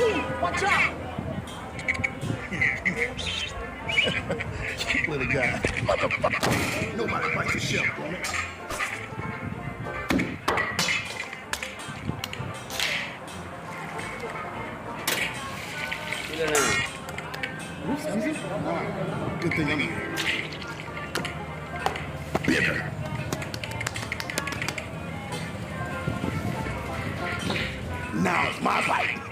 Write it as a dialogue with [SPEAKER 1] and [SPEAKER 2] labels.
[SPEAKER 1] Watch out!
[SPEAKER 2] Little guy. Motherfucker. Nobody bites a shell, damn it. Who's easy? Nah. Good thing I'm here. Bigger. Now it's my bite.